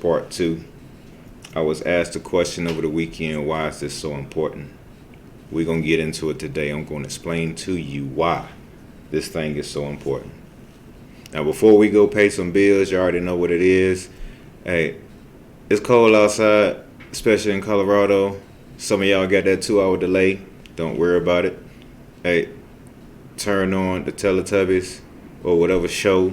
part two. I was asked a question over the weekend, why is this so important? We're going to get into it today. I'm going to explain to you why this thing is so important. Now, before we go pay some bills, you already know what it is. Hey, it's cold outside, especially in Colorado. Some of y'all got that 2-hour delay. Don't worry about it. Hey, turn on the Teletubbies or whatever show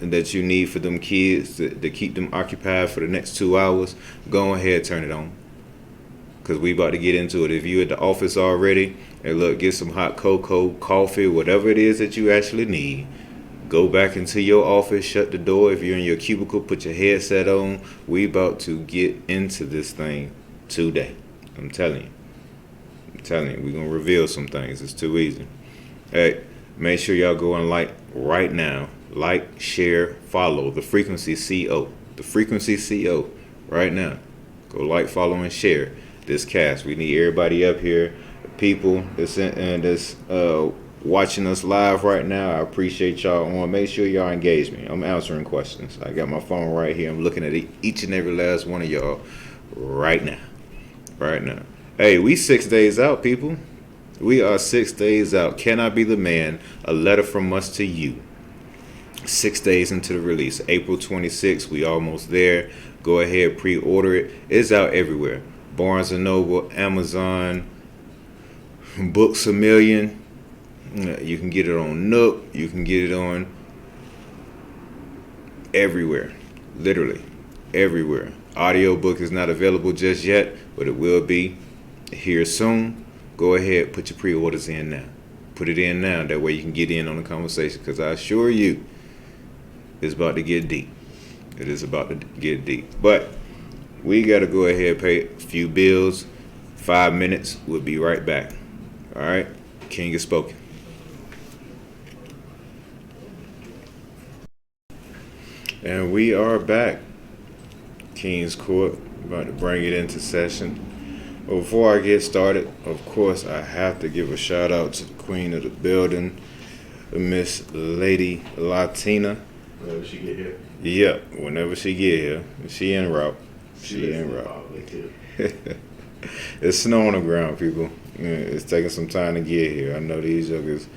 that you need for them kids to keep them occupied for the next 2 hours. Go ahead, turn it on. Because we about to get into it. If you at the office already, and look, get some hot cocoa, coffee, whatever it is that you actually need. Go back into your office, shut the door. If you're in your cubicle, put your headset on. We about to get into this thing today. I'm telling you. We're going to reveal some things. It's too easy. Hey, make sure y'all go and like right now. Like, share, follow the Frequency CO. The Frequency CO right now. Go like, follow, and share this cast. We need everybody up here. People that's watching us live right now, I appreciate y'all. I want to make sure y'all engage me. I'm answering questions. I got my phone right here. I'm looking at each and every last one of y'all right now. Hey, we 6 days out, people. We are 6 days out. Can I be the man? A letter from us to you. 6 days into the release. April 26th. We almost there. Go ahead, pre-order it. It's out everywhere. Barnes & Noble, Amazon, Books A Million. You can get it on Nook. You can get it on everywhere. Literally everywhere. Audiobook is not available just yet, but it will be here soon. Go ahead, put your pre-orders in now. Put it in now. That way you can get in on the conversation, because I assure you, it's about to get deep. It is about to get deep. But we got to go ahead and pay a few bills. 5 minutes. We'll be right back. All right? King is spoken. And we are back. King's Court. About to bring it into session. But before I get started, of course, I have to give a shout out to the queen of the building, Miss Lady Latina. Whenever she get here. Yeah, whenever she get here. She en route. She en route. It's snow on the ground, people. Yeah, it's taking some time to get here. I know these jokers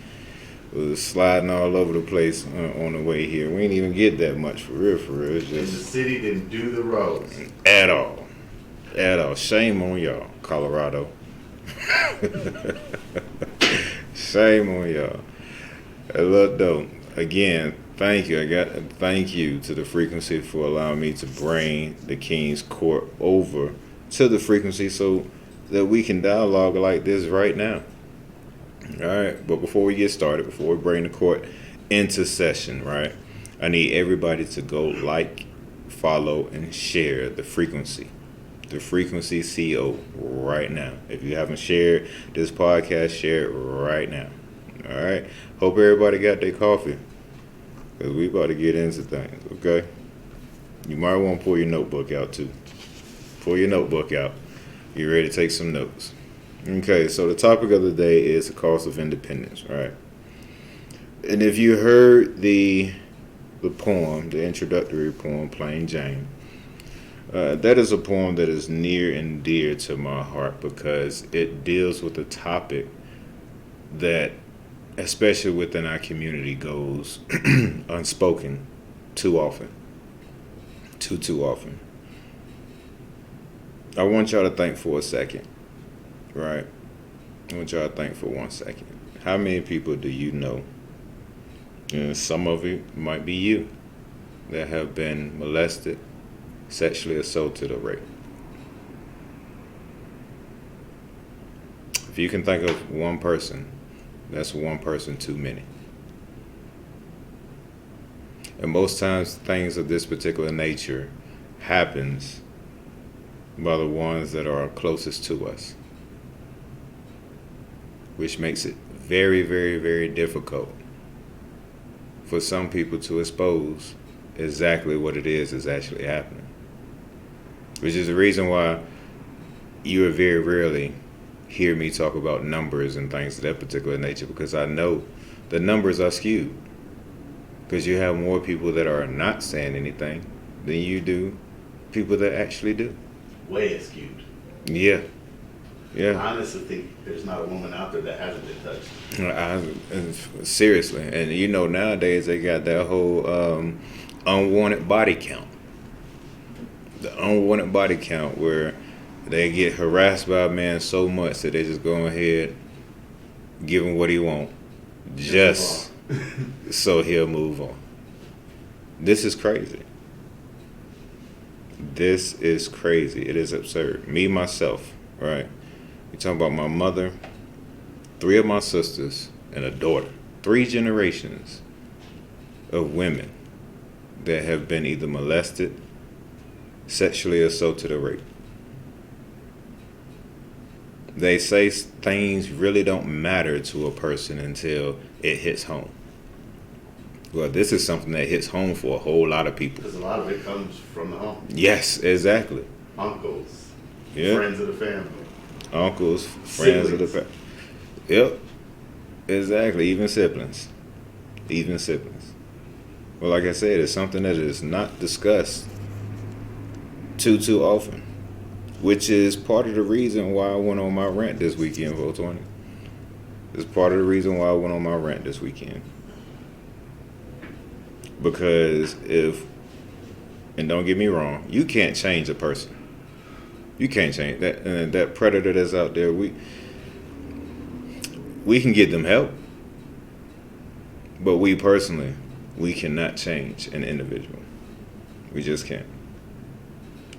was sliding all over the place on the way here. We ain't even get that much, for real. It's just, and the city didn't do the roads. At all. Shame on y'all, Colorado. Shame on y'all. Look, though, again, thank you to the Frequency for allowing me to bring the King's Court over to the Frequency so that we can dialogue like this right now. All right, but before we get started, before we bring the court into session, right, I need everybody to go like, follow, and share the Frequency CO right now. If you haven't shared this podcast, share it right now. All right, hope everybody got their coffee, because we about to get into things, okay? You might want to pull your notebook out too. Pull your notebook out. You ready to take some notes? Okay, so the topic of the day is the cost of independence, right? And if you heard the poem, the introductory poem, Plain Jane, that is a poem that is near and dear to my heart, because it deals with a topic that, especially within our community, goes unspoken too often. Too often. I want y'all to think for a second. Right. I want y'all to think for 1 second. How many people do you know, and some of it might be you, that have been molested, sexually assaulted, or raped? If you can think of one person, that's one person too many. And most times things of this particular nature happens by the ones that are closest to us, which makes it very, very, very difficult for some people to expose exactly what it is actually happening. Which is the reason why you will very rarely hear me talk about numbers and things of that particular nature, because I know the numbers are skewed. Because you have more people that are not saying anything than you do people that actually do. Way skewed. Yeah. I Yeah. honestly think there's not a woman out there that hasn't been touched. Seriously. And you know, nowadays they got that whole unwanted body count. The unwanted body count where they get harassed by a man so much that they just go ahead, give him what he want, just so he'll move on. This is crazy. This is crazy. It is absurd. Me, myself, right? You talking about my mother, 3 of my sisters, and a daughter. 3 generations of women that have been either molested, sexually assaulted, or raped. They say things really don't matter to a person until it hits home. Well, this is something that hits home for a whole lot of people. Because a lot of it comes from the home. Yes, exactly. Uncles, Yeah. friends of the family. Uncles, friends of the family. Yep, exactly. Even siblings. Even siblings. Well, like I said, it's something that is not discussed too often, which is part of the reason why I went on my rant this weekend, 420. It's part of the reason why I went on my rant this weekend. Because and don't get me wrong, you can't change a person. You can't change that. And that predator that's out there, we can get them help. But we personally, we cannot change an individual. We just can't.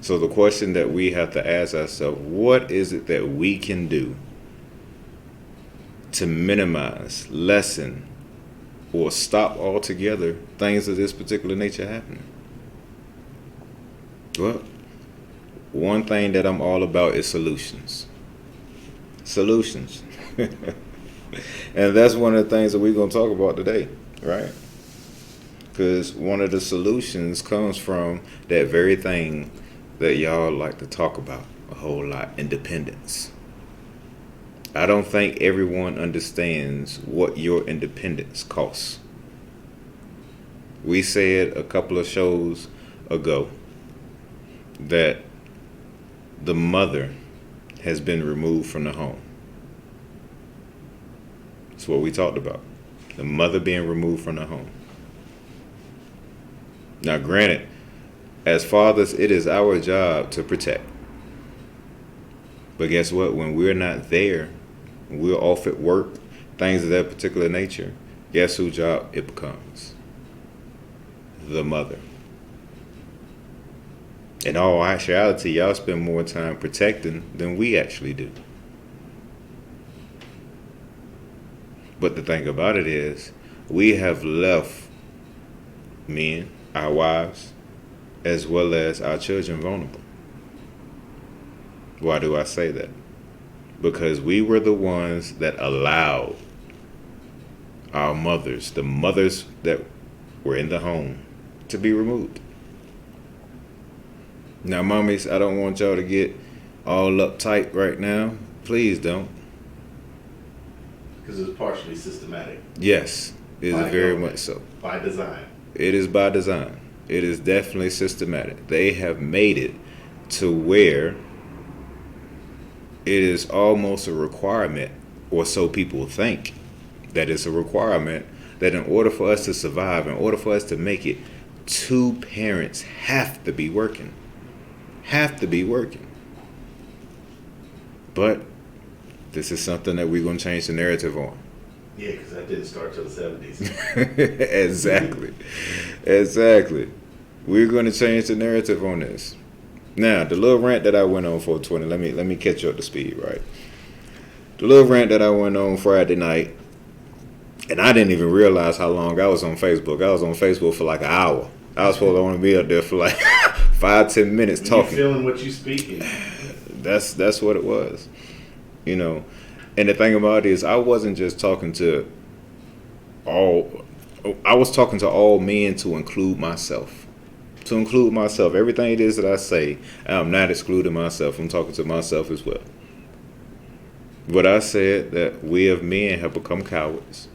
So the question that we have to ask ourselves, what is it that we can do to minimize, lessen, or stop altogether things of this particular nature happening? Well, one thing that I'm all about is solutions. Solutions. And that's one of the things that we're going to talk about today, right? Because one of the solutions comes from that very thing that y'all like to talk about a whole lot, independence. I don't think everyone understands what your independence costs. We said a couple of shows ago that the mother has been removed from the home. That's what we talked about. The mother being removed from the home. Now, granted, as fathers, it is our job to protect. But guess what? When we're not there, when we're off at work, things of that particular nature, guess whose job it becomes? The mother. In all actuality, y'all spend more time protecting than we actually do. But the thing about it is, we have left men, our wives, as well as our children vulnerable. Why do I say that? Because we were the ones that allowed our mothers, the mothers that were in the home, to be removed. Now, mommies, I don't want y'all to get all uptight right now. Please don't. Because it's partially systematic. Yes, it is very much so. By design. It is by design. It is definitely systematic. They have made it to where it is almost a requirement, or so people think, that it's a requirement that in order for us to survive, in order for us to make it, 2 parents have to be working. Have to be working. But this is something that we're going to change the narrative on. Yeah, because that didn't start till the 70s. Exactly. Exactly. We're going to change the narrative on this. Now, the little rant that I went on 420, let me catch you up to speed, right? The little rant that I went on Friday night, and I didn't even realize how long I was on Facebook. I was on Facebook for like an hour. I was supposed to only be up there for like 5-10 minutes talking. You're feeling what you speaking. That's what it was. You know, and the thing about it is, I wasn't just talking to I was talking to all men to include myself. To include myself. Everything it is that I say, I'm not excluding myself. I'm talking to myself as well. But I said that we as men have become cowards,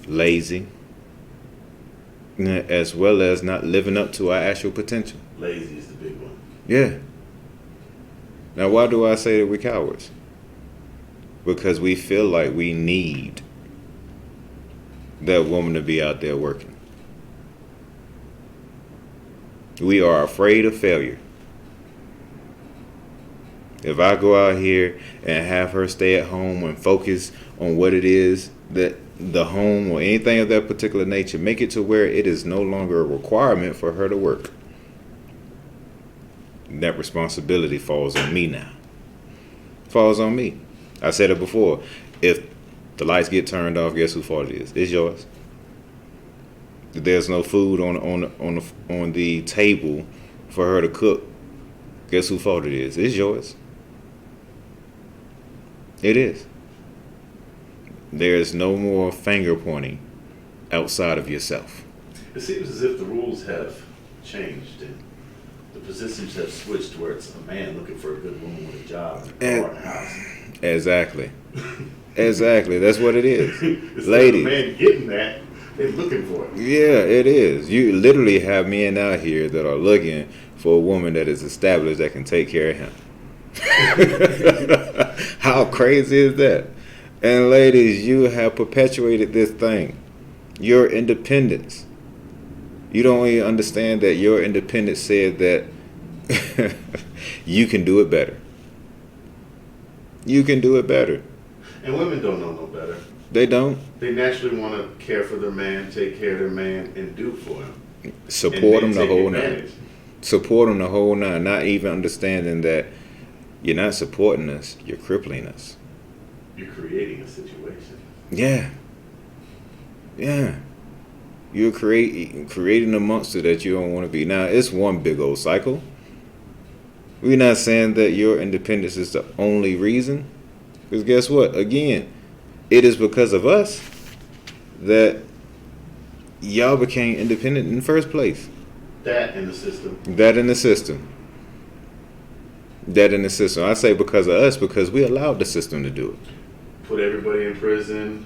lazy, as well as not living up to our actual potential. Lazy is the big one. Yeah. Now, why do I say that we're cowards? Because we feel like we need that woman to be out there working. We are afraid of failure. If I go out here and have her stay at home and focus on what it is that the home or anything of that particular nature, make it to where it is no longer a requirement for her to work. That responsibility falls on me now. Falls on me. I said it before. If the lights get turned off, guess whose fault it is? It's yours. If there's no food on the table for her to cook, guess whose fault it is? It's yours. It is. There is no more finger pointing outside of yourself. It seems as if the rules have changed and the positions have switched where it's a man looking for a good woman with a job and a car and a house. Exactly. Exactly. That's what it is. Ladies. A man getting that, they're looking for it. Yeah, it is. You literally have men out here that are looking for a woman that is established that can take care of him. How crazy is that? And ladies, you have perpetuated this thing. Your independence. You don't even understand that your independence said that you can do it better. You can do it better. And women don't know no better. They don't. They naturally want to care for their man, take care of their man, and do for him. Support them the whole nine. Support them the whole nine. Not even understanding that you're not supporting us, you're crippling us. You're creating a situation. Yeah. Yeah. You're creating a monster that you don't want to be. Now, it's one big old cycle. We're not saying that your independence is the only reason. Because guess what? Again, it is because of us that y'all became independent in the first place. That in the system. That in the system. That in the system. I say because of us, because we allowed the system to do it. Put everybody in prison.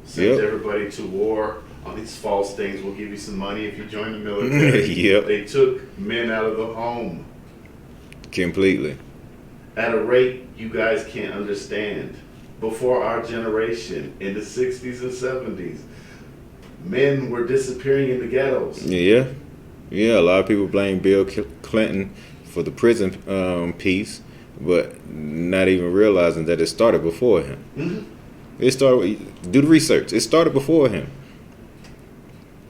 Sent everybody to war on these false things. We'll give you some money if you join the military. Yep. They took men out of the home. Completely. At a rate you guys can't understand. Before our generation, in the 60s and 70s, men were disappearing in the ghettos. Yeah. Yeah, a lot of people blame Bill Clinton for the prison piece, but not even realizing that it started before him. Mm-hmm. It started. Do the research. It started before him.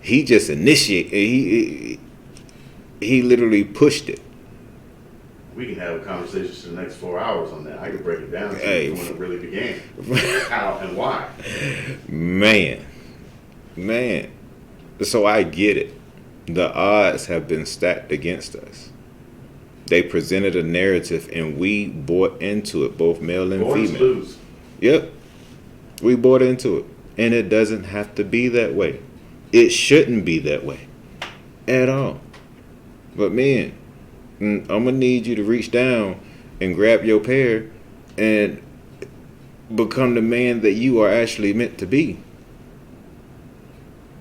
He just initiated. He literally pushed it. We can have a conversation for the next 4 hours on that. I could break it down to Hey. you when it really began, how and why. Man. So I get it. The odds have been stacked against us. They presented a narrative, and we bought into it, both male and Born to female. lose. Yep. We bought into it. And it doesn't have to be that way. It shouldn't be that way at all. But man, I'm going to need you to reach down and grab your pair and become the man that you are actually meant to be.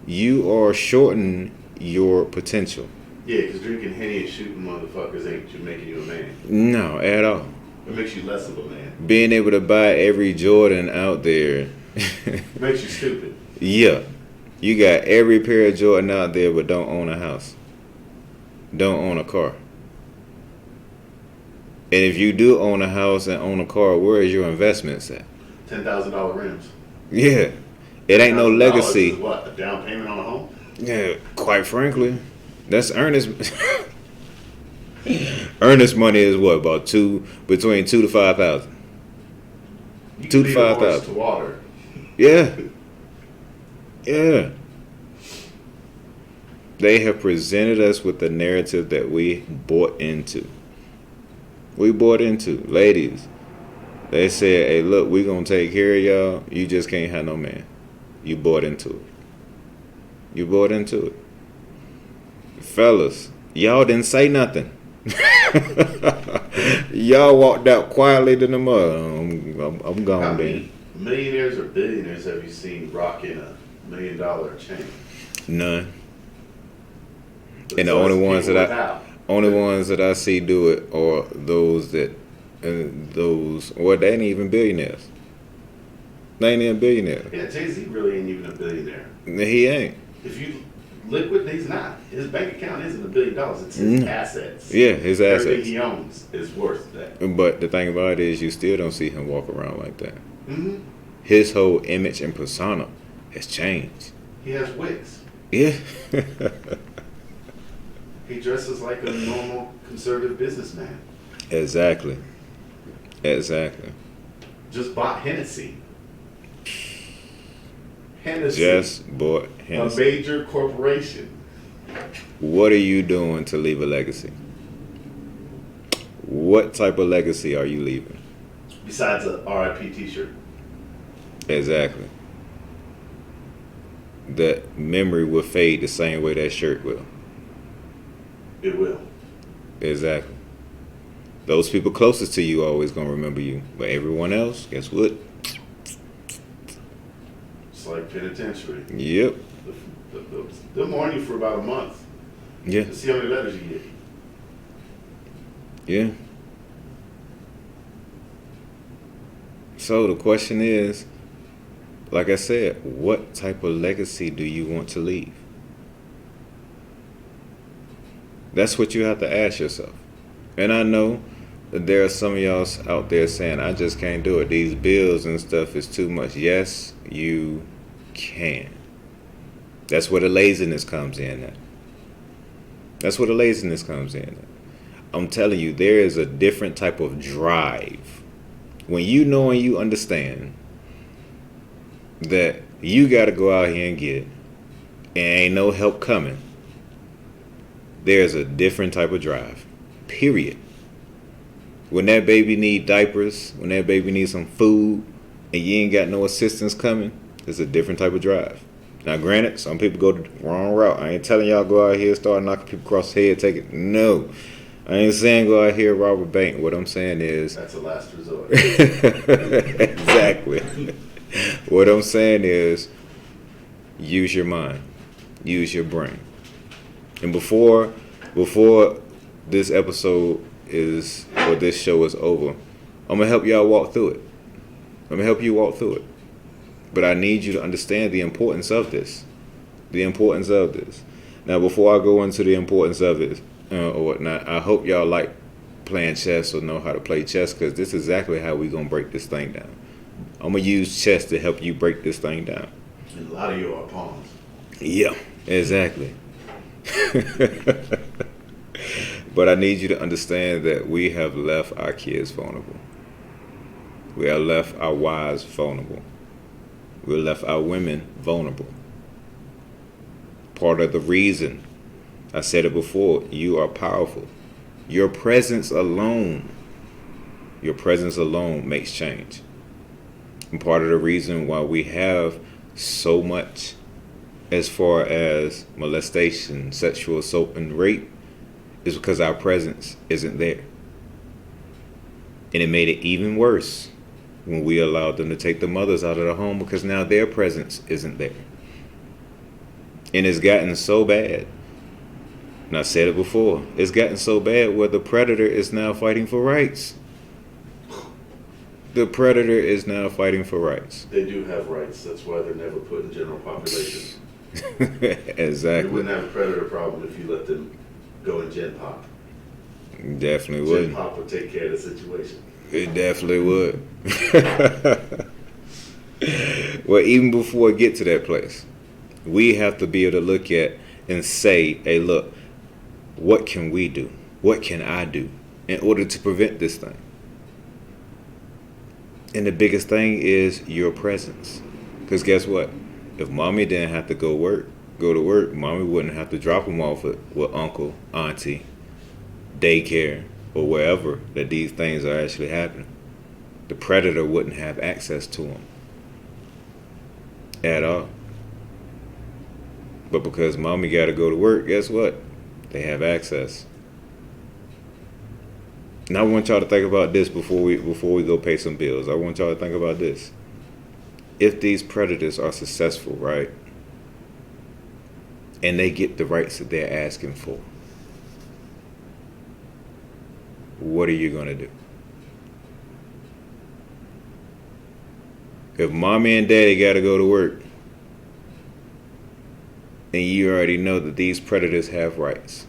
You are shortening your potential. Yeah, because drinking Henny and shooting motherfuckers ain't making you a man. No, at all. It makes you less of a man. Being able to buy every Jordan out there. It makes you stupid. Yeah. You got every pair of Jordan out there, but don't own a house. Don't own a car. And if you do own a house and own a car, where is your investments at? $10,000 rims. Yeah. It ain't no legacy. Is what, a down payment on a home? Yeah, quite frankly. That's earnest. Earnest money is what, about between $2,000 to $5,000. You $2,000 can to lead a horse $5,000. to water. Yeah. Yeah. They have presented us with the narrative that we bought into. We bought into. Ladies, they said, hey, look, we going to take care of y'all. You just can't have no man. You bought into it. You bought into it. Fellas, y'all didn't say nothing. Y'all walked out quietly to the mud. I'm gone. How then. many millionaires or billionaires have you seen rocking $1 million chain? None. And the So only it's ones people that without. only ones that I see do it are those that, well, they ain't even billionaires. They ain't even billionaires. Yeah, Jay-Z really ain't even a billionaire. He ain't. If you liquid, he's not. His bank account isn't $1 billion. It's his assets. Yeah, his Everything assets. he owns is worth that. But the thing about it is, you still don't see him walk around like that. Mm-hmm. His whole image and persona has changed. He has wigs. Yeah. He dresses like a normal conservative businessman. Exactly. Exactly. Just bought Hennessy. Hennessy. Just bought A Hennessy. major corporation. What are you doing to leave a legacy? What type of legacy are you leaving? Besides a RIP t-shirt. Exactly. That memory will fade the same way that shirt will. It will. Exactly. Those people closest to you are always going to remember you. But everyone else, guess what? It's like penitentiary. Yep. They'll mourn you for about a month. Yeah. To see how many letters you get. Yeah. So the question is, like I said, what type of legacy do you want to leave? That's what you have to ask yourself. And I know that there are some of y'all out there saying, I just can't do it. These bills and stuff is too much. Yes, you can. That's where the laziness comes in at. That's where the laziness comes in at. I'm telling you, there is a different type of drive. When you know and you understand that you got to go out here and get it, and ain't no help coming, there's a different type of drive. Period. When that baby need diapers, when that baby needs some food, and you ain't got no assistance coming, there's a different type of drive. Now, granted, some people go the wrong route. I ain't telling y'all go out here and start knocking people across the head, take it. No. I ain't saying go out here and rob a bank. What I'm saying is... That's a last resort. Exactly. What I'm saying is, use your mind. Use your brain. And before this episode is, or this show is over, I'm going to help y'all walk through it. I'm going to help you walk through it. But I need you to understand the importance of this. The importance of this. Now, before I go into the importance of it or whatnot, I hope y'all like playing chess or know how to play chess, because this is exactly how we going to break this thing down. I'm going to use chess to help you break this thing down. And a lot of you are pawns. Yeah, exactly. But I need you to understand that we have left our kids vulnerable. We have left our wives vulnerable. We left our women vulnerable. Part of the reason, I said it before, you are powerful. Your presence alone makes change. And part of the reason why we have so much as far as molestation, sexual assault, and rape is because our presence isn't there. And it made it even worse when we allowed them to take the mothers out of the home, because now their presence isn't there. And it's gotten so bad. And I said it before, it's gotten so bad where the predator is now fighting for rights. The predator is now fighting for rights. They do have rights. That's why they're never put in general population. Exactly. You wouldn't have a predator problem if you let them go in Gen Pop. Definitely Gen would. Pop would take care of the situation. It definitely would. Well, even before we get to that place, we have to be able to look at and say, hey, look, what can we do? What can I do in order to prevent this thing? And the biggest thing is your presence. Because guess what? If mommy didn't have to go to work, mommy wouldn't have to drop them off with uncle, auntie, daycare, or wherever that these things are actually happening. The predator wouldn't have access to them at all. But because mommy got to go to work, guess what? They have access. Now I want y'all to think about this before we go pay some bills. I want y'all to think about this. If these predators are successful, right? and they get the rights that they're asking for, what are you going to do? If mommy and daddy got to go to work, and you already know that these predators have rights.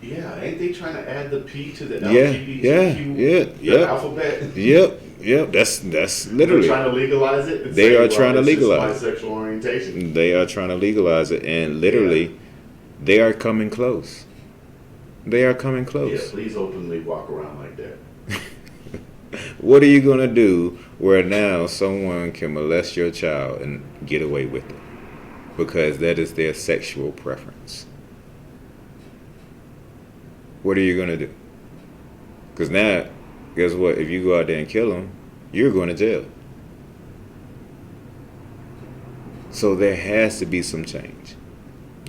Yeah, ain't they trying to add the P to the Yeah, LGBTQ alphabet? Yep. That's literally. They're trying to legalize it. And They say, are trying to it's just legalize my sexual orientation. They are trying to legalize it, and literally, they are coming close. They are coming close. Yeah, please openly walk around like that. What are you gonna do where now someone can molest your child and get away with it because that is their sexual preference? What are you gonna do? Because now, guess what? If you go out there and kill them, you're going to jail. So there has to be some change.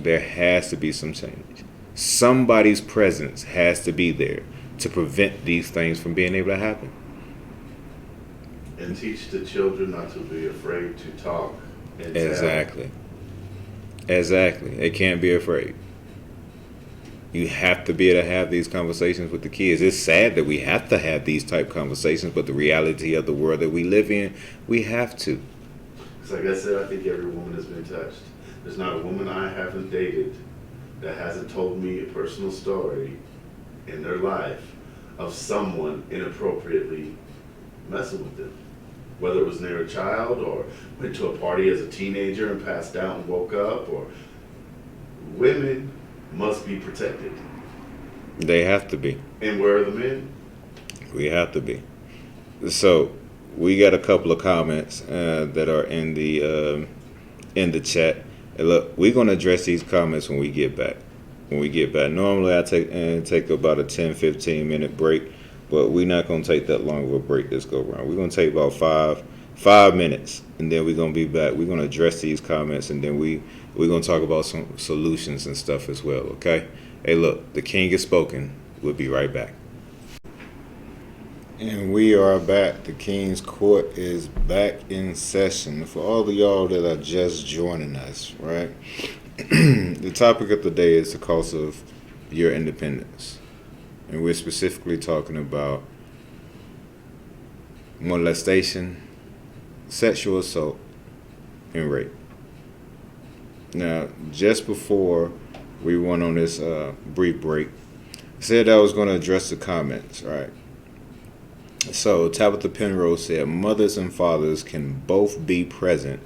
There has to be some change. Somebody's presence has to be there to prevent these things from being able to happen. And teach the children not to be afraid to talk and Exactly. They can't be afraid. You have to be able to have these conversations with the kids. It's sad that we have to have these type conversations, but the reality of the world that we live in, we have to. Because like I said, I think every woman has been touched. There's not a woman I haven't dated that hasn't told me a personal story in their life of someone inappropriately messing with them. Whether it was near a child or went to a party as a teenager and passed out and woke up, or women must be protected. They have to be. And where are the men? We have to be. So we got a couple of comments that are in the chat. And look, we're gonna address these comments when we get back. Normally I take about a 10-15 minute break, but we're not gonna take that long of a break this go around. We're gonna take about five minutes, and then we're gonna be back. We're gonna address these comments, and then we're gonna talk about some solutions and stuff as well. Okay? Hey, look, the king has spoken. We'll be right back. And we are back. The King's Court is back in session. For all of y'all that are just joining us, right? The topic of the day is the cost of your independence. And we're specifically talking about molestation, sexual assault, and rape. Now, just before we went on this brief break, I said I was going to address the comments, right? So, Tabitha Penrose said, mothers and fathers can both be present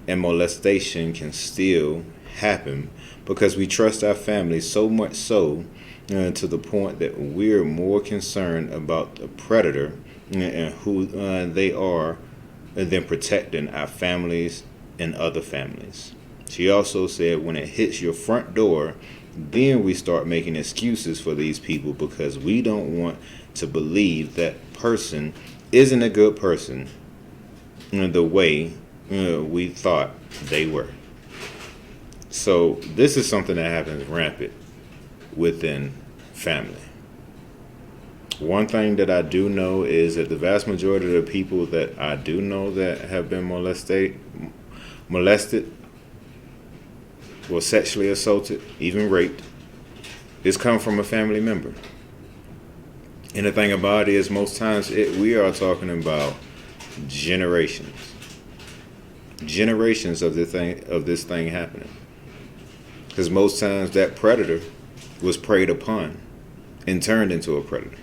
and molestation can still happen because we trust our families so much so to the point that we're more concerned about the predator and who they are than protecting our families and other families. She also said when it hits your front door, then we start making excuses for these people because we don't want to believe that person isn't a good person the way we thought they were. So this is something that happens rampant within family. One thing that I do know is that the vast majority of the people that I do know that have been molested, or sexually assaulted, even raped, is come from a family member. And the thing about it is most times we are talking about generations of this thing happening. Because most times that predator was preyed upon and turned into a predator.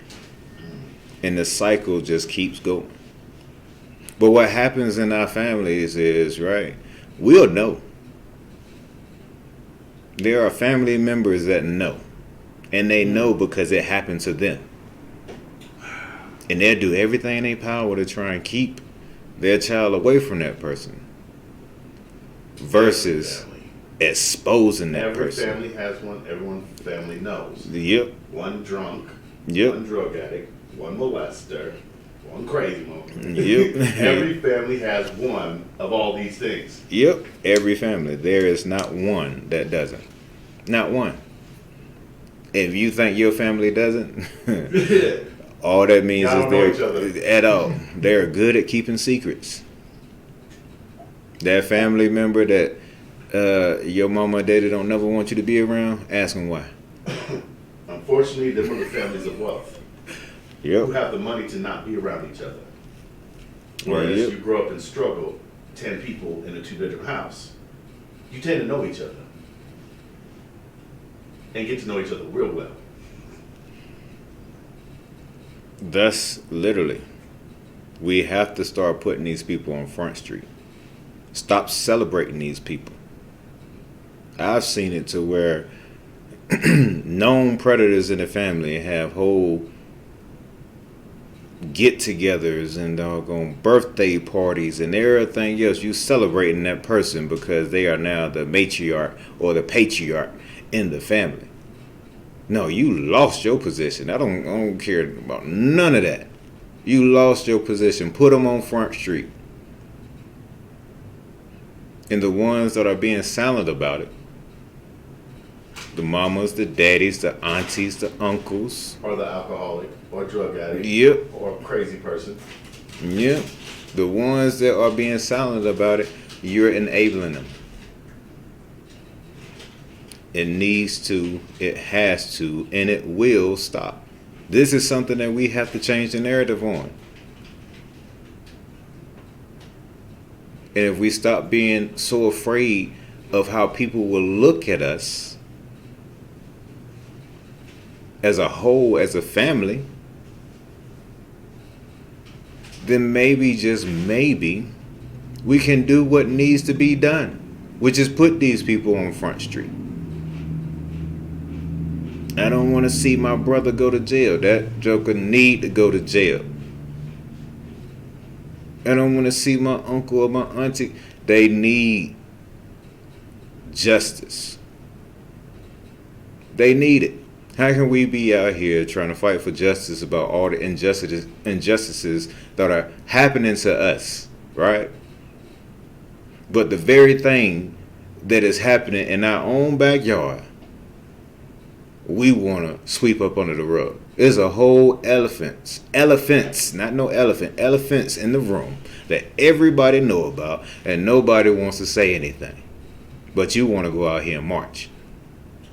And the cycle just keeps going. But what happens in our families is, right, we'll know. There are family members that know. And they know because it happened to them. And they'll do everything in their power to try and keep their child away from that person. Versus exposing that person. Every family has one. Every family knows. Yep. One drunk. Yep. One drug addict. One molester. One crazy one. Yep. Every family has one of all these things. Yep. Every family. There is not one that doesn't. Not one. If you think your family doesn't, all that means they're good at keeping secrets. That family member that Your mama and daddy don't never want you to be around? Ask them why. Unfortunately, them are the families of wealth who Yep. have the money to not be around each other. Well, Whereas yep. you grow up and struggle, 10 people in a 2-bedroom house, you tend to know each other and get to know each other real well. Thus, literally, we have to start putting these people on Front Street. Stop celebrating these people. I've seen it to where known predators in the family have whole get-togethers and doggone birthday parties and everything else. You celebrating that person because they are now the matriarch or the patriarch in the family. No, you lost your position. I don't care about none of that. You lost your position. Put them on Front Street. And the ones that are being silent about it, the mamas, the daddies, the aunties, the uncles. Or the alcoholic, or drug addict, Yep. or a crazy person. Yep. The ones that are being silent about it, you're enabling them. It needs to, it has to, and it will stop. This is something that we have to change the narrative on. And if we stop being so afraid of how people will look at us as a whole, as a family, then maybe, just maybe, we can do what needs to be done, which is put these people on Front Street. I don't want to see my brother go to jail. That joker need to go to jail. I don't want to see my uncle or my auntie. They need justice. They need it. How can we be out here trying to fight for justice about all the injustices that are happening to us, right? But the very thing that is happening in our own backyard, we want to sweep up under the rug. There's a whole elephants, not no elephant, elephants in the room that everybody know about, and nobody wants to say anything. But you want to go out here and march.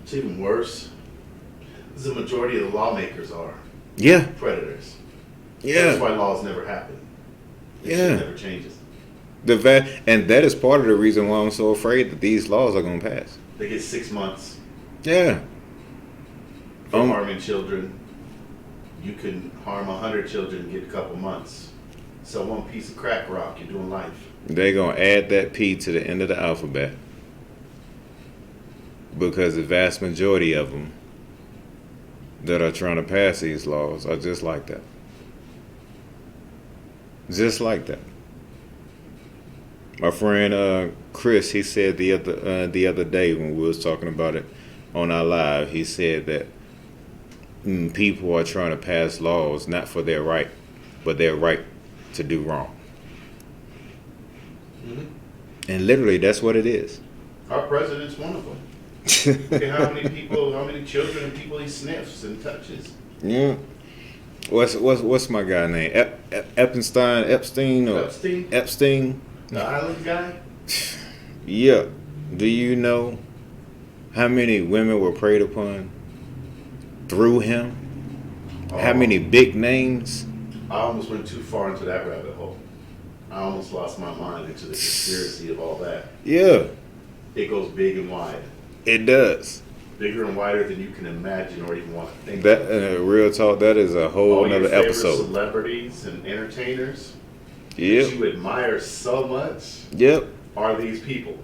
It's even worse. The majority of the lawmakers are Yeah, predators. yeah, That's why laws never happen. Shit never changes. and that is part of the reason why I'm so afraid that these laws are going to pass. They get 6 months Yeah. for harming children. You can harm 100 children and get a couple months. Sell one piece of crack rock, you're doing life. They're going to add that P to the end of the alphabet. Because the vast majority of them that are trying to pass these laws are just like that. Just like that. My friend Chris, he said the other day when we was talking about it on our live, he said that people are trying to pass laws not for their right, but their right to do wrong. Mm-hmm. And literally, that's what it is. Our president's one of them. Look at how many people, how many children and people he sniffs and touches. Yeah. What's my guy name? Epstein? Epstein? The island guy? Yeah. Do you know how many women were preyed upon through him? How many big names? I almost went too far into that rabbit hole. I almost lost my mind into the conspiracy of all that. Yeah, It goes big and wide. it does. Bigger and wider than you can imagine or even want to think That of. real talk. That is a whole All your nother favorite episode. celebrities and entertainers that Yep. you admire so much Yep. are these people.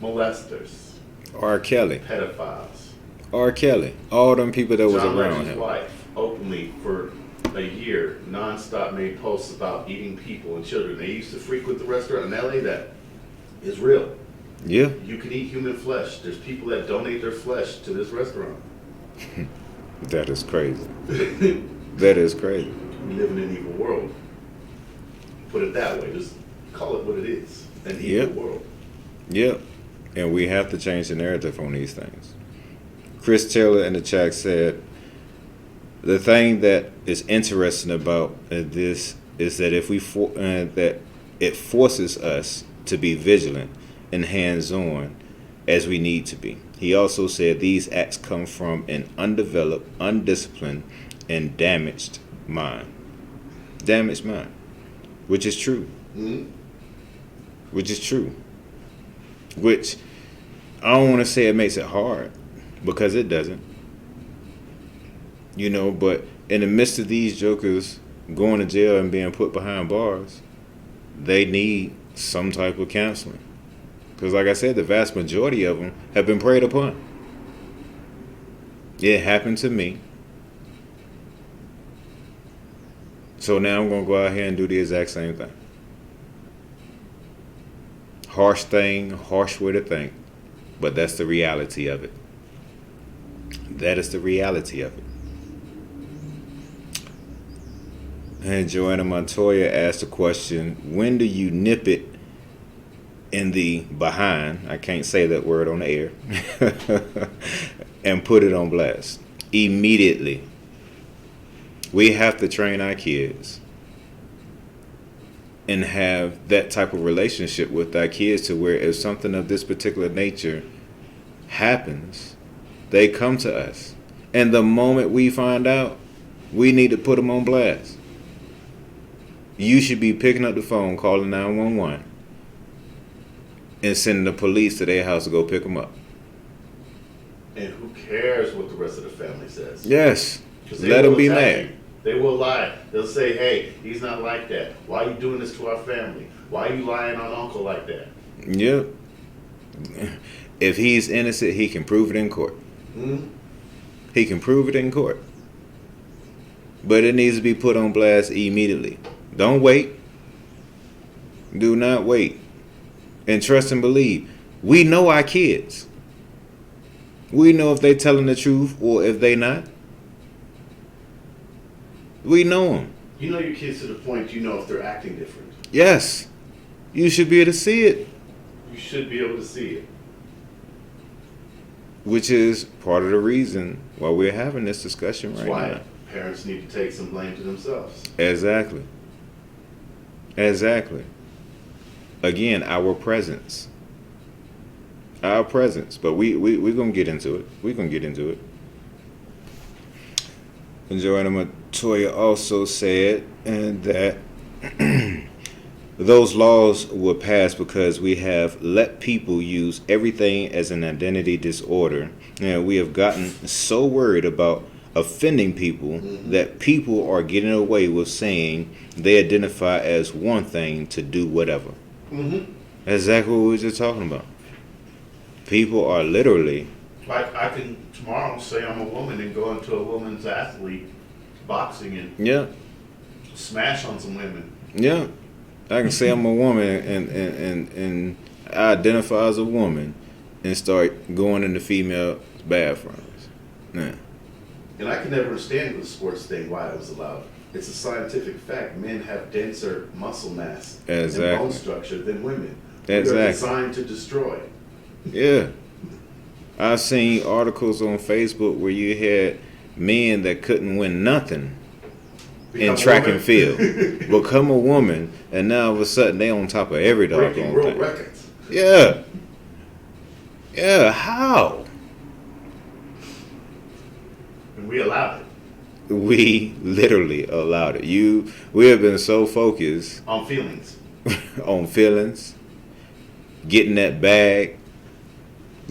Molesters, R. Kelly. pedophiles. R. Kelly. All them people that was John around Legend's him. wife openly for a year nonstop made posts about eating people and children. They used to frequent the restaurant in LA that is real. Yeah. You can eat human flesh. There's people that donate their flesh to this restaurant. That is crazy. We That is crazy. live in an evil world. Put it that way. Just call it what it is. An evil Yep. world. Yep. And we have to change the narrative on these things. Chris Taylor in the chat said, the thing that is interesting about this is that if that it forces us to be vigilant and hands-on as we need to be. He also said these acts come from an undeveloped, undisciplined, and damaged mind. Damaged mind. Which is true. Mm-hmm. Which is true. Which, I don't want to say it makes it hard, because it doesn't. You know, but in the midst of these jokers going to jail and being put behind bars, they need some type of counseling. Because like I said, the vast majority of them have been preyed upon. It happened to me. So now I'm going to go out here and do the exact same thing. Harsh thing, harsh way to think. But that's the reality of it. That is the reality of it. And Joanna Montoya asked the question, when do you nip it in the behind, I can't say that word on the air, and put it on blast? Immediately. We have to train our kids and have that type of relationship with our kids to where if something of this particular nature happens, they come to us. And the moment we find out, we need to put them on blast. You should be picking up the phone, calling 911, and sending the police to their house to go pick them up. And who cares what the rest of the family says? Yes. 'Cause Let them be attack mad. you. They will lie. They'll say, hey, he's not like that. Why are you doing this to our family? Why are you lying on Uncle like that? Yep. If he's innocent, he can prove it in court. Mm-hmm. He can prove it in court. But it needs to be put on blast immediately. Don't wait. Do not wait. And trust and believe. We know our kids. We know if they're telling the truth or if they not. We know them. You know your kids to the point you know if they're acting different. Yes. You should be able to see it. You should be able to see it. Which is part of the reason why we're having this discussion That's right why now. parents need to take some blame to themselves. Exactly. Exactly. Again, our presence. Our presence. But we're going to get into it. We're going to get into it. And Joanna Montoya also said that those laws were passed because we have let people use everything as an identity disorder. And we have gotten so worried about offending people that people are getting away with saying they identify as one thing to do whatever. Mm-hmm. Exactly what we were just talking about. People are literally... Like I can tomorrow say I'm a woman and go into a woman's athlete boxing and Yeah. smash on some women. Yeah. I can say I'm a woman and I identify as a woman and start going into female bathrooms. Yeah. And I can never understand the sports thing why it was allowed. It's a scientific fact. Men have denser muscle mass and bone structure than women. They're designed to destroy. Yeah. I've seen articles on Facebook where you had men that couldn't win nothing in track and field become a woman, and now all of a sudden they on top of every doggone world thing. records. Yeah. Yeah, how? And we allowed it. We literally allowed it. We have been so focused On feelings. on feelings, getting that bag,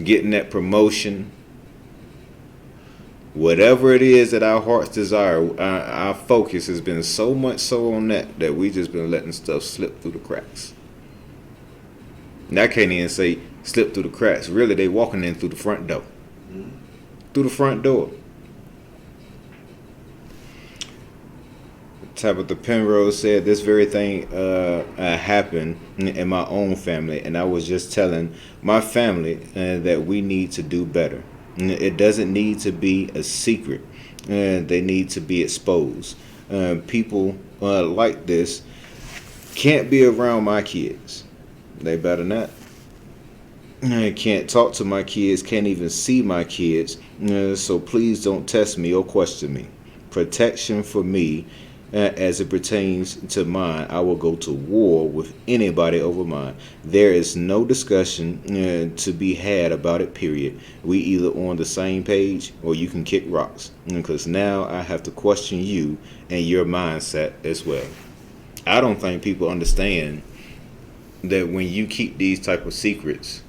getting that promotion, whatever it is that our hearts desire. Our focus has been so much so on that we just been letting stuff slip through the cracks. And I can't even say slip through the cracks. Really, they walking in through the front door. Mm-hmm. Through the front door. Tabitha Penrose said this very thing happened in my own family, and I was just telling my family that we need to do better. It doesn't need to be a secret. They need to be exposed. People like this can't be around my kids. They better not. I can't talk to my kids, can't even see my kids. So please don't test me or question me. Protection for me As it pertains to mine, I will go to war with anybody over mine. There is no discussion to be had about it, period. We either on the same page or you can kick rocks. Because now I have to question you and your mindset as well. I don't think people understand that when you keep these type of secrets,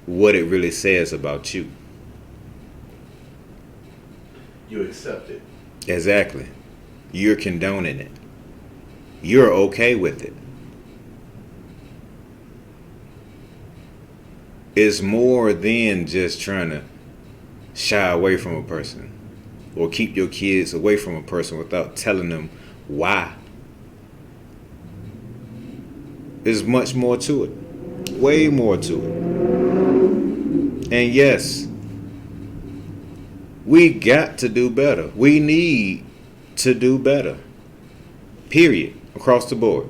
what it really says about you. You accept it. Exactly. You're condoning it. You're okay with it. It's more than just trying to shy away from a person or keep your kids away from a person without telling them why. There's much more to it. Way more to it. And yes, we got to do better. We need to do better. Period. Across the board.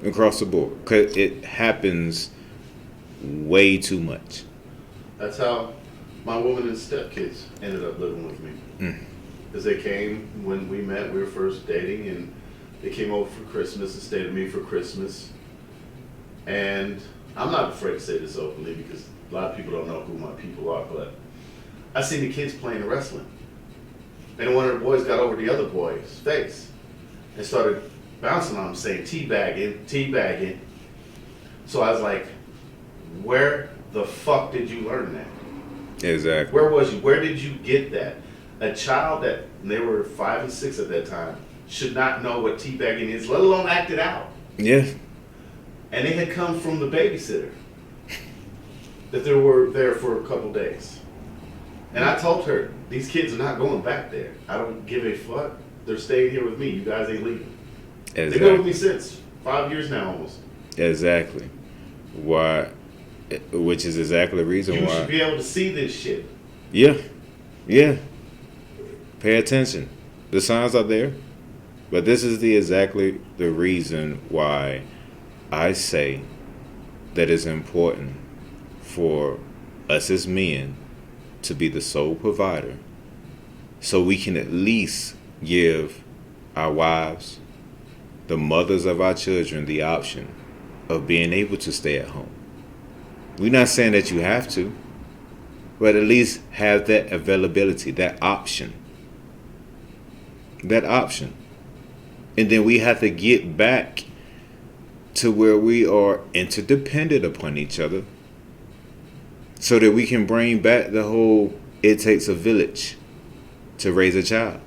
Across the board. Because it happens way too much. That's how my woman and stepkids ended up living with me. Because they came when we met, we were first dating, and they came over for Christmas and stayed with me for Christmas. And I'm not afraid to say this openly because a lot of people don't know who my people are, but I seen the kids playing wrestling. And one of the boys got over the other boy's face and started bouncing on him, saying, teabagging, teabagging. So I was like, where the fuck did you learn that? Exactly. Where was you? Where did you get that? A child that, they were 5 and 6 at that time, should not know what teabagging is, let alone act it out. Yeah. And they had come from the babysitter that they were there for a couple days. And I told her, these kids are not going back there. I don't give a fuck. They're staying here with me. You guys ain't leaving. Exactly. They've been with me since 5 years now almost. Exactly. Why? Which is exactly the reason You why. You should be able to see this shit. Yeah. Yeah. Pay attention. The signs are there. But this is exactly the reason why I say that it's important for us as men to be the sole provider so we can at least give our wives, the mothers of our children, the option of being able to stay at home. We're not saying that you have to, but at least have that availability, that option. That option. And then we have to get back to where we are interdependent upon each other so that we can bring back the whole it takes a village to raise a child.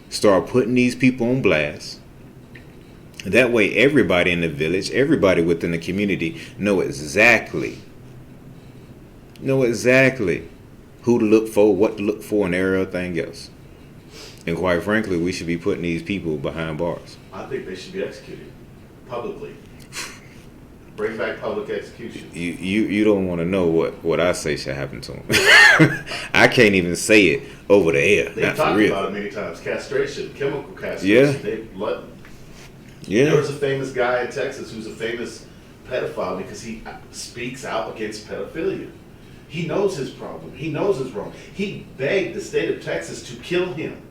Start putting these people on blast. That way everybody in the village, everybody within the community know exactly who to look for, what to look for, and everything else. And quite frankly, we should be putting these people behind bars. I think they should be executed publicly. Bring back public execution. You don't want to know what I say should happen to them. I can't even say it over the air. They've Not for talked real. about it many times. Castration, chemical castration. Yeah. There was a famous guy in Texas who's a famous pedophile because he speaks out against pedophilia. He knows his problem. He knows it's wrong. He begged the state of Texas to kill him.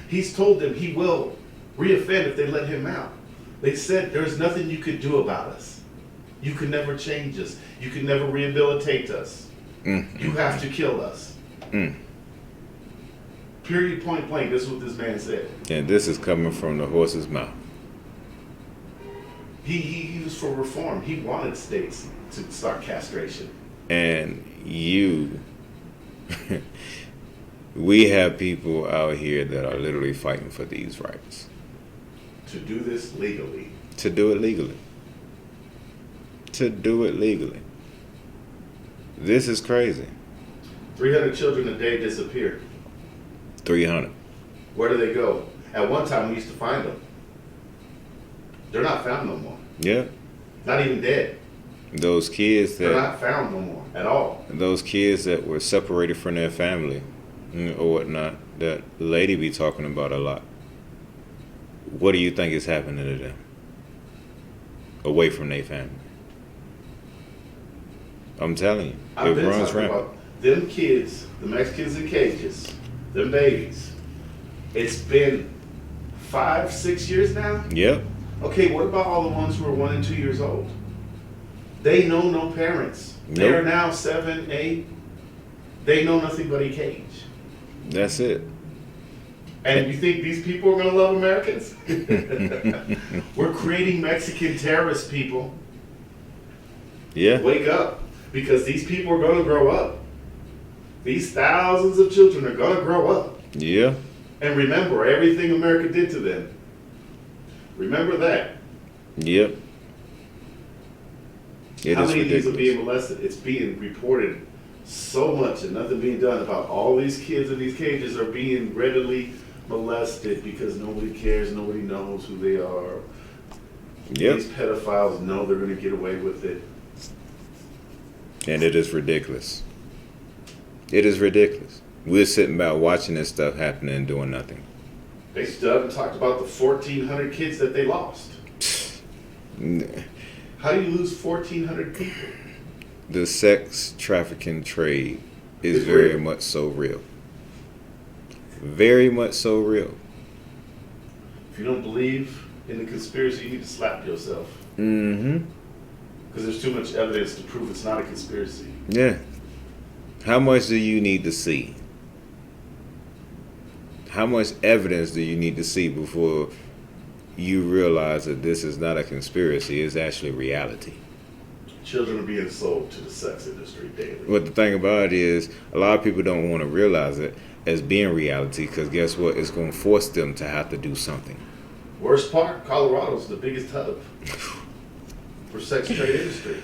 He's told them he will reoffend if they let him out. They said there's nothing you could do about us. You could never change us. You could never rehabilitate us. You have to kill us. Period, point blank. This is what this man said. And this is coming from the horse's mouth. He was for reform. He wanted states to start castration. And we have people out here that are literally fighting for these rights. To do this legally. To do it legally. To do it legally. This is crazy. 300 children a day disappear. 300. Where do they go? At one time, we used to find them. They're not found no more. Yeah. Not even dead. Those kids They're that not found no more at all. those kids that were separated from their family or whatnot, that lady be talking about a lot. What do you think is happening to them? Away from their family. I'm telling you, I've it been runs talking rampant. about them kids, the Mexicans in cages, them babies, it's been 5, 6 years now? Yep. Okay, what about all the ones who are 1 and 2 years old? They know no parents. They Nope. are now 7, 8. They know nothing but a cage. That's it. And you think these people are going to love Americans? We're creating Mexican terrorist people. Yeah. Wake up, because these people are going to grow up. These thousands of children are going to grow up. Yeah. And remember everything America did to them. Remember that. Yep. It How is many of these are ridiculous. being molested? It's being reported so much and nothing being done about all these kids in these cages are being readily molested because nobody cares, nobody knows who they are. Yep. These pedophiles know they're going to get away with it. And it is ridiculous. It is ridiculous. We're sitting back watching this stuff happening and doing nothing. They stood up and talked about the 1,400 kids that they lost. How do you lose 1,400 people? The sex trafficking trade is It's very real. much so real. Very much so real. If you don't believe in the conspiracy, you need to slap yourself. Mm-hmm. Because there's too much evidence to prove it's not a conspiracy. Yeah. How much do you need to see? How much evidence do you need to see before you realize that this is not a conspiracy, it's actually reality? Children are being sold to the sex industry daily. But the thing about it is, a lot of people don't want to realize it as being reality, because guess what? It's going to force them to have to do something. Worst part, Colorado's the biggest hub for sex trade industry.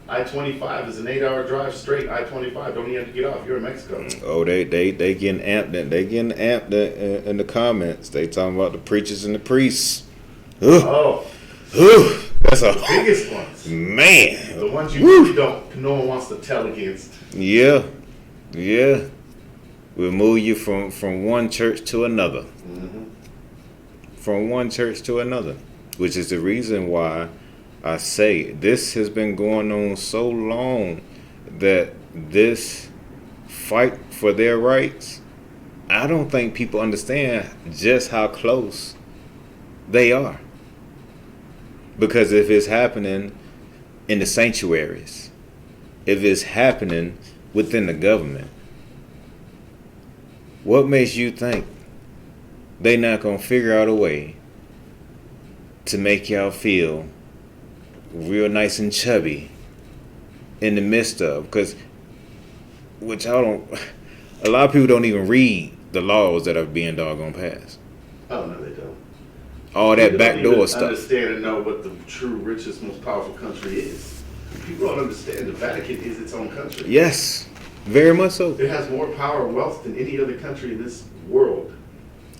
I-25 is an 8-hour drive straight. I-25, don't even have to get off. You're in Mexico. Oh, they getting amped. They getting amped in the comments. They talking about the preachers and the priests. Ugh. Oh, Ugh. That's a biggest ones. man. The ones you really don't, no one wants to tell against. Yeah, yeah. We'll move you from one church to another. Mm-hmm. From one church to another, which is the reason why I say this has been going on so long, that this fight for their rights, I don't think people understand just how close they are. Because if it's happening in the sanctuaries, if it's happening within the government, what makes you think they not gonna figure out a way to make y'all feel real nice and chubby in the midst of? Because which I don't, a lot of people don't even read the laws that are being doggone passed. Oh, no, they don't. All that People don't backdoor even stuff. understand and know what the true richest, most powerful country is. People don't understand the Vatican is its own country. Yes, very much so. It has more power and wealth than any other country in this world.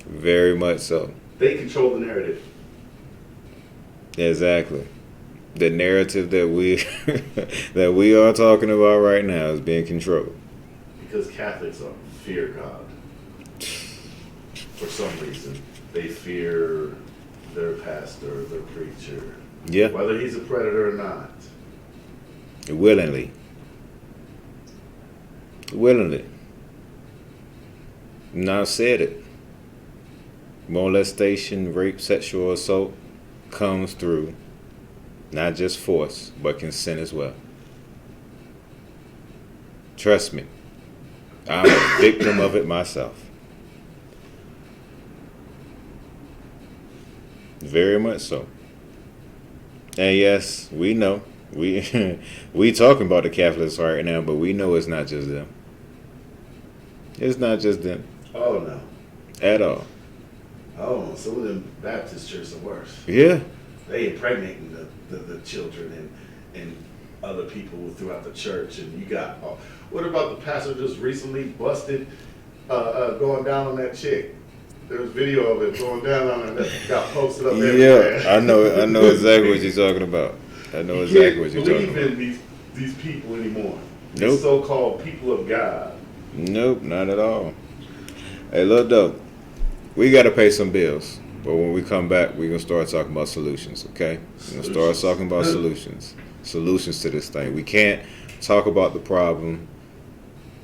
Very much so. They control the narrative. Exactly. The narrative that we that we are talking about right now is being controlled. Because Catholics are fear God. For some reason. They fear their pastor, their preacher. Yeah, Whether he's a predator or not. willingly. Willingly. Now said it. Molestation, rape, sexual assault comes through not just force, but consent as well. Trust me, I'm a victim of it myself. Very much so. And yes, we know. We talking about the Catholics right now, but we know it's not just them. It's not just them Oh, no. at all. Oh, some of them Baptist churches are worse. Yeah. They impregnating the children and other people throughout the church. And you got, what about the pastor just recently busted going down on that chick? There was video of it going down on her that got posted up everywhere. Yeah, I know exactly what you're talking about. I know exactly what you're talking Believe about. in these people anymore. Nope. These so-called people of God. Nope, not at all. Hey, look though, we got to pay some bills. But when we come back, we're going to start talking about solutions, okay? We're going to start talking about solutions. Solutions to this thing. We can't talk about the problem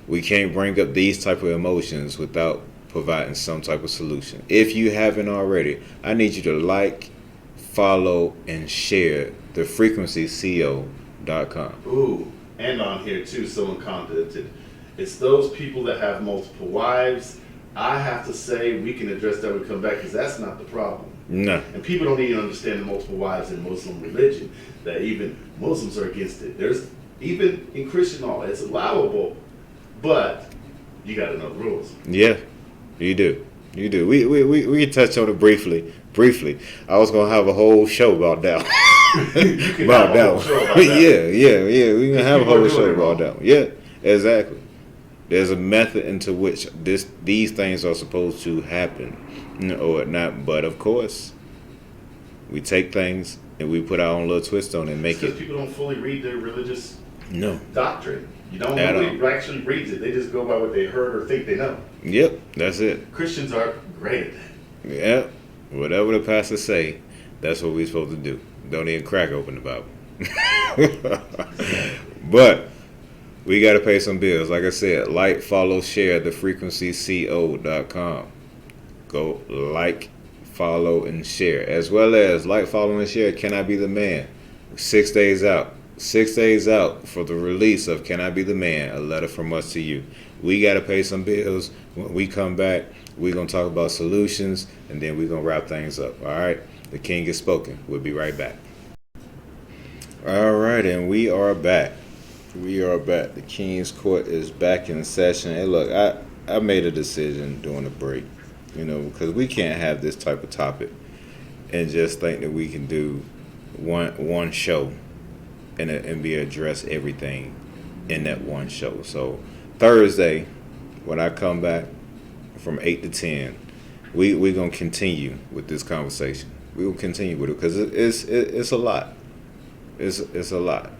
We can't bring up these type of emotions without providing some type of solution. If you haven't already, I need you to like, follow, and share the frequencyco.com. Ooh, and on here too, someone commented, it's those people that have multiple wives. I have to say, we can address that when we come back, because that's not the problem. No. And people don't even understand the multiple wives in Muslim religion, that even Muslims are against it. There's, even in Christian law, it's allowable, but you got to know the rules. Yeah, you do. You do. We can touch on it briefly. I was going to have a whole show about that. You can have a whole show about that. Yeah. We can have a People whole are show doing it about wrong. that. Yeah, exactly. There's a method into which these things are supposed to happen, or not. But of course, we take things and we put our own little twist on it and make Because it. people don't fully read their religious No. doctrine. You don't At know all. who actually reads it. They just go by what they heard or think they know. Yep, that's it. Christians are great at that. Yep. Whatever the pastor say, that's what we're supposed to do. Don't even crack open the Bible. But we got to pay some bills. Like I said, like, follow, share the frequencyco.com. Go like, follow, and share. As well as like, follow, and share Can I Be the Man? 6 days out. 6 days out for the release of Can I Be the Man? A letter from us to you. We got to pay some bills. When we come back, we're going to talk about solutions, and then we're going to wrap things up. All right? The King is spoken. We'll be right back. All right, and we are back. We are back. The King's Court is back in session. Hey, look, I made a decision during the break, because we can't have this type of topic and just think that we can do one show and be address everything in that one show. So Thursday, when I come back from 8 to 10, we're going to continue with this conversation. We will continue with it because it's a lot. It's a lot.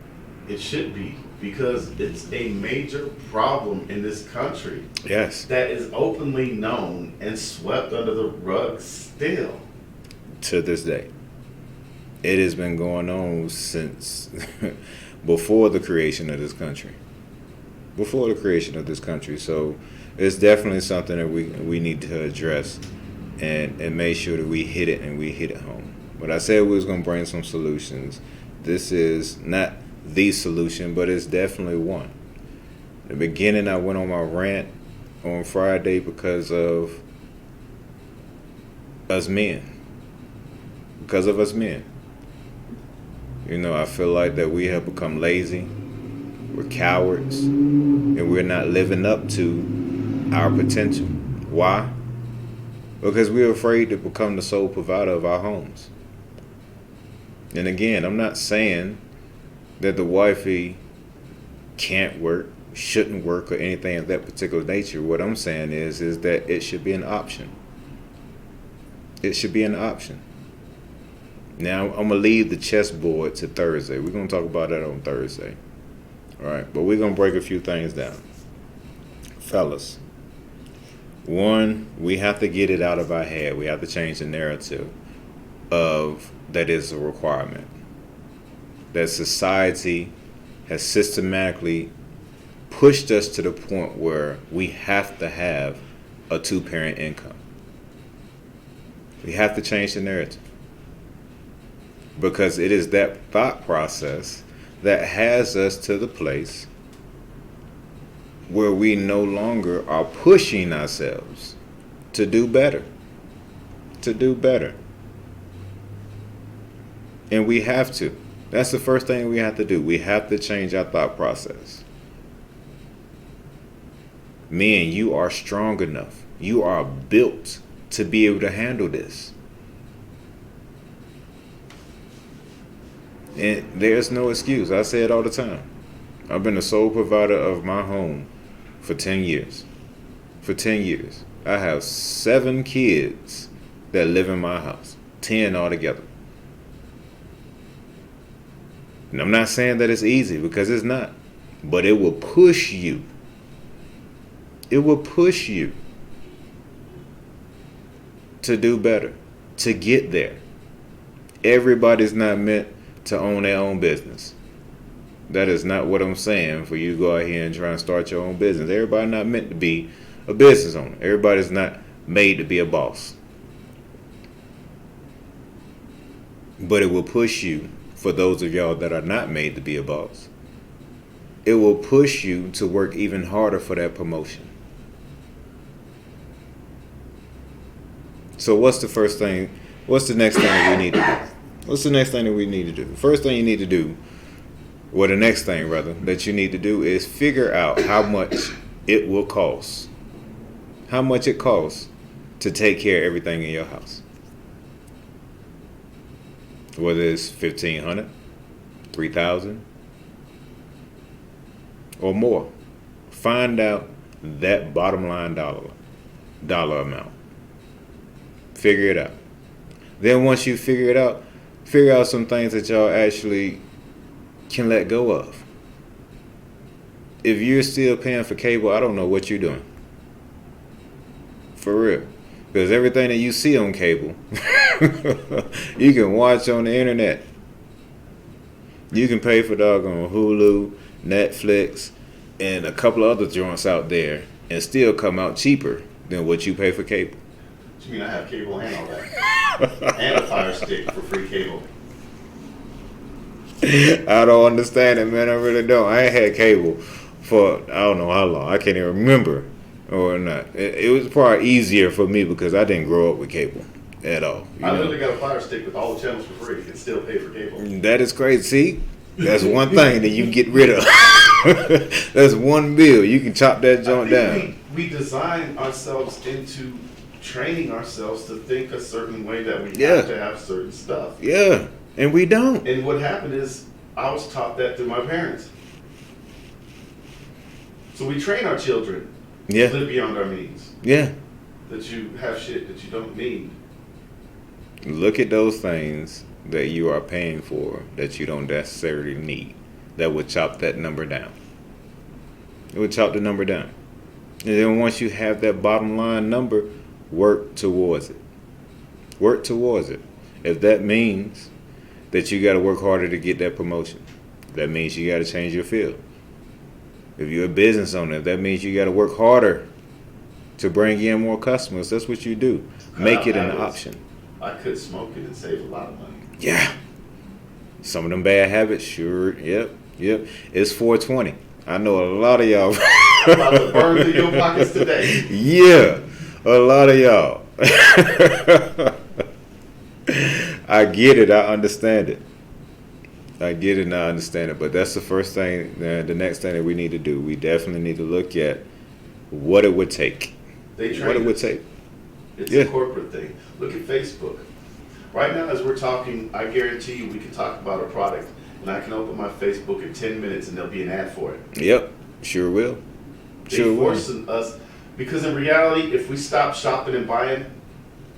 It should be, because it's a major problem in this country. Yes. That is openly known and swept under the rug still. To this day. It has been going on since before the creation of this country. Before the creation of this country. So it's definitely something that we need to address and make sure that we hit it and we hit it home. But I said we was going to bring some solutions. This is not the solution, but it's definitely one. In the beginning, I went on my rant on Friday because of us men. Because of us men. I feel like that we have become lazy. We're cowards. And we're not living up to our potential. Why? Because we're afraid to become the sole provider of our homes. And again, I'm not saying that the wifey can't work, shouldn't work, or anything of that particular nature. What I'm saying is that it should be an option. It should be an option. Now, I'm going to leave the chessboard to Thursday. We're going to talk about that on Thursday. All right, but we're going to break a few things down. Fellas, one, we have to get it out of our head. We have to change the narrative of that is a requirement. That society has systematically pushed us to the point where we have to have a two-parent income. We have to change the narrative. Because it is that thought process that has us to the place where we no longer are pushing ourselves to do better. To do better. And we have to. That's the first thing we have to do. We have to change our thought process. Men, you are strong enough. You are built to be able to handle this. And there's no excuse. I say it all the time. I've been the sole provider of my home for 10 years. For 10 years. I have 7 kids that live in my house. 10 altogether. And I'm not saying that it's easy, because it's not. But it will push you. It will push you to do better. To get there. Everybody's not meant to own their own business. That is not what I'm saying for you to go out here and try and start your own business. Everybody not meant to be a business owner. Everybody's not made to be a boss. But it will push you, for those of y'all that are not made to be a boss, it will push you to work even harder for that promotion. So what's the first thing? What's the next thing that we need to do? What's the next thing that we need to do? The first thing you need to do, or the next thing rather, that you need to do is figure out how much it will cost. How much it costs to take care of everything in your house. Whether it's $1,500, $3,000, or more. Find out that bottom line dollar amount. Figure it out. Then once you figure it out, figure out some things that y'all actually can let go of. If you're still paying for cable, I don't know what you're doing. For real. Because everything that you see on cable, you can watch on the internet. You can pay for doggone Hulu, Netflix, and a couple of other joints out there and still come out cheaper than what you pay for cable. What you mean I have cable and all that? And a Fire Stick for free cable. I don't understand it, man. I really don't. I ain't had cable for I don't know how long. I can't even remember or not. It was probably easier for me because I didn't grow up with cable at all. I literally got a Fire Stick with all the channels for free and still pay for cable. That is crazy. See? That's one thing that you can get rid of. That's one bill. You can chop that joint down. We design ourselves into training ourselves to think a certain way that we Yeah. have to have certain stuff. Yeah. And we don't. And what happened is I was taught that through my parents. So we train our children Yeah. to live beyond our means. Yeah. That you have shit that you don't need. Look at those things that you are paying for that you don't necessarily need. That would chop that number down. It would chop the number down. And then once you have that bottom line number, work towards it. Work towards it. If that means that you got to work harder to get that promotion, that means you got to change your field. If you're a business owner, that means you got to work harder to bring in more customers. That's what you do. Make it an option. I could smoke it and save a lot of money. Yeah. Some of them bad habits, sure. Yep. It's 420. I know a lot of y'all. About to burn through your pockets today. Yeah. A lot of y'all. I get it. I understand it. But that's the first thing, the next thing that we need to do. We definitely need to look at what it would take. What it would take. It's a corporate thing. Look at Facebook. Right now, as we're talking, I guarantee you we can talk about a product, and I can open my Facebook in 10 minutes, and there'll be an ad for it. Yep, sure will. They're forcing us, because in reality, if we stop shopping and buying,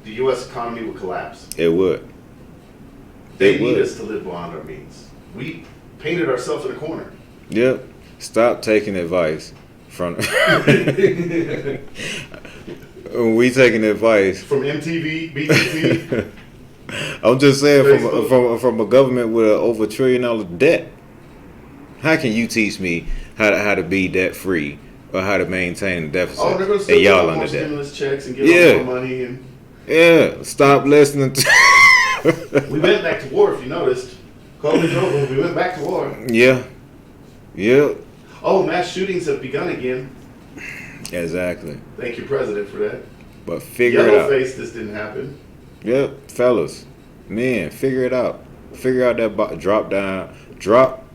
the U.S. economy would collapse. It would. They need us to live beyond our means. We painted ourselves in a corner. Yep. Stop taking advice from. We taking advice from MTV, BTV. I'm just saying from a government with over $1 trillion debt. How can you teach me how to be debt free or how to maintain a deficit? Oh, they're going to still y'all give under more debt. stimulus checks and give more money. And yeah, stop listening to. We went back to war. If you noticed, COVID's over. We went back to war. Yeah. Oh, mass shootings have begun again. Exactly. Thank you, President, for that. But figure it out. Yellowface, this didn't happen. Yep, fellas, man, figure it out. Figure out that drop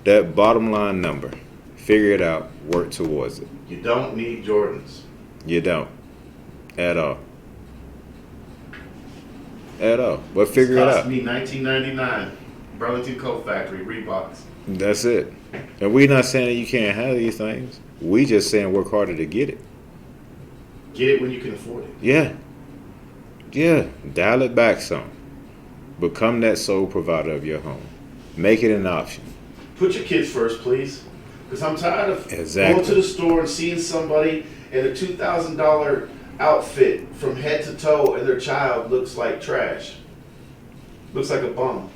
that bottom line number. Figure it out. Work towards it. You don't need Jordans. You don't, at all. But figure it out. Cost me $19.99. Burlington Coat Factory, Reeboks. That's it. And we're not saying that you can't have these things. We just saying work harder to get it. Get it when you can afford it. Yeah. Dial it back some. Become that sole provider of your home. Make it an option. Put your kids first, please. Because I'm tired of going to the store and seeing somebody in a $2,000 outfit from head to toe and their child looks like trash. Looks like a bum.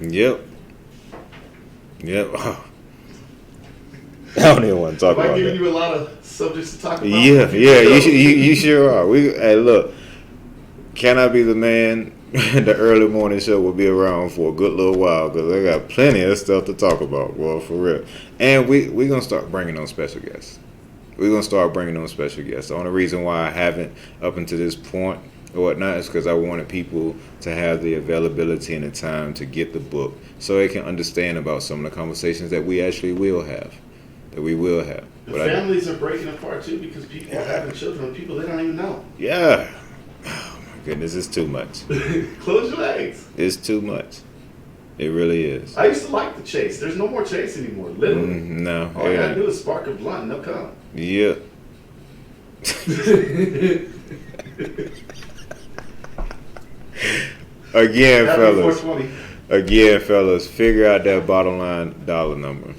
Yep. Oh, I don't even want to talk Am I about giving that. you a lot of subjects to talk about? Yeah, you sure are. Hey, look, can I be the man? The early morning show will be around for a good little while because I got plenty of stuff to talk about, well, for real. And we're going to start bringing on special guests. We're going to start bringing on special guests. The only reason why I haven't up until this point or whatnot is because I wanted people to have the availability and the time to get the book so they can understand about some of the conversations that we actually will have. That we will have. The But families are breaking apart too because people are having children with people they don't even know. yeah. Oh my goodness, it's too much. Close your legs. It's too much. It really is. I used to like the chase. There's no more chase anymore, literally. No. All you gotta do is spark a blunt and they'll come. Yeah. Again, Happy fellas. 420. Again, fellas, figure out that bottom line dollar number,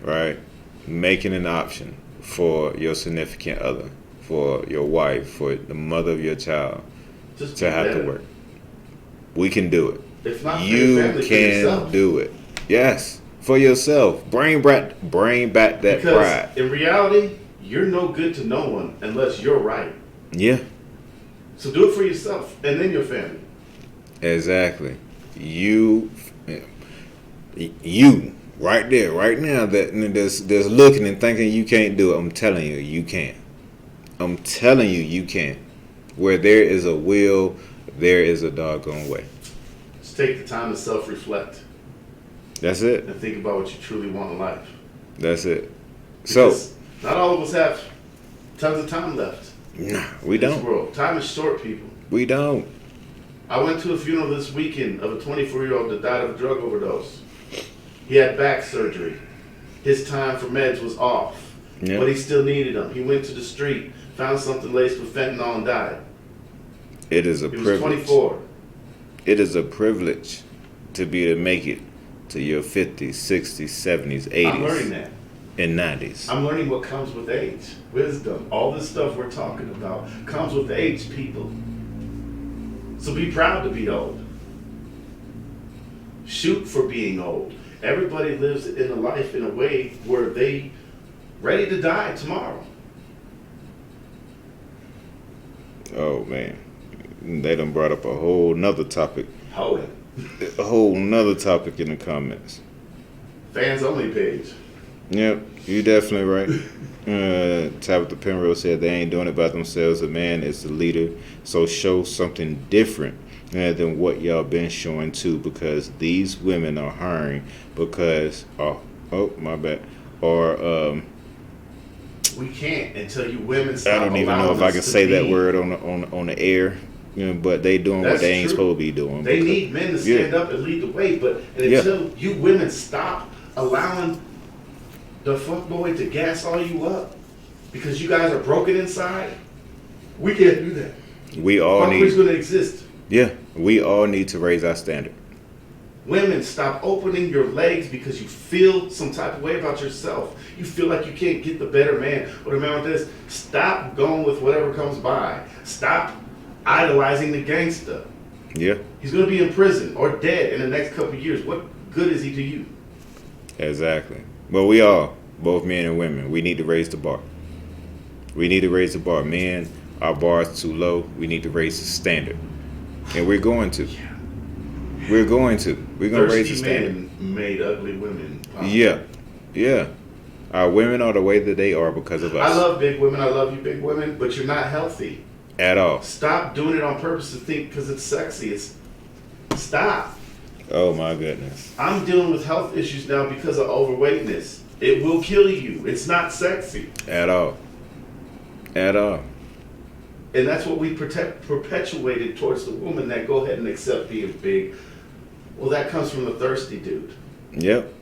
right? Make it an option for your significant other, for your wife, for the mother of your child Just to be have better. to work. We can do it. If not for You your family, for can yourself. do it. Yes, for yourself. Bring back that Because pride. in reality, you're no good to no one unless you're right. Yeah, So do it for yourself and then your family. exactly. You right there, right now, that's looking and thinking you can't do it. I'm telling you, you can. I'm telling you, you can. Where there is a will, there is a doggone way. Just take the time to self-reflect That's it. and think about what you truly want in life. That's it. So, Because not all of us have tons of time left. nah, we in this don't. world. Time is short, people. We don't. I went to a funeral this weekend of a 24-year-old that died of a drug overdose. He had back surgery. His time for meds was off, Yeah. but he still needed them. He went to the street, found something laced with fentanyl and died. It is a He was privilege. 24. It is a privilege to be able to make it to your 50s, 60s, 70s, I'm learning 80s, that. and 90s. I'm learning what comes with age. Wisdom. All this stuff we're talking about comes with age, people. So be proud to be old. Shoot for being old. Everybody lives in a life in a way where they ready to die tomorrow. Oh man, they done brought up a whole nother topic. Hoeing. A whole nother topic in the comments. Fans only page. Yep, you definitely right. Tabitha Penrose said they ain't doing it by themselves. A man is the leader, so show something different than what y'all been showing too. Because these women are hiring because oh my bad, or We can't until you women I stop don't even know allowing if I us can to say that be. word on the air. You know, but they doing what That's they ain't true. supposed to be doing. They because- need men to stand up and lead the way, but Yeah. until you women stop allowing the fuckboy to gas all you up because you guys are broken inside, we can't do that. We all Fuckboy's need, gonna exist. yeah, we all need to raise our standard. Women, stop opening your legs because you feel some type of way about yourself. You feel like you can't get the better man or the man with this. Stop going with whatever comes by. Stop idolizing the gangster. Yeah, He's gonna be in prison or dead in the next couple of years. What good is he to you? exactly. But we all, both men and women, we need to raise the bar. We need to raise the bar. Men, our bar is too low. We need to raise the standard, and we're going to. We're going to. We're gonna raise the Thirsty standard. men made ugly women. Wow. Yeah. Our women are the way that they are because of us. I love big women. I love you, big women. But you're not healthy. At all. Stop doing it on purpose to think because it's sexy. Stop. Oh my goodness. I'm dealing with health issues now because of overweightness. It will kill you. It's not sexy. At all. At all. And that's what we perpetuated towards the woman that go ahead and accept being big. Well, that comes from the thirsty dude. Yep.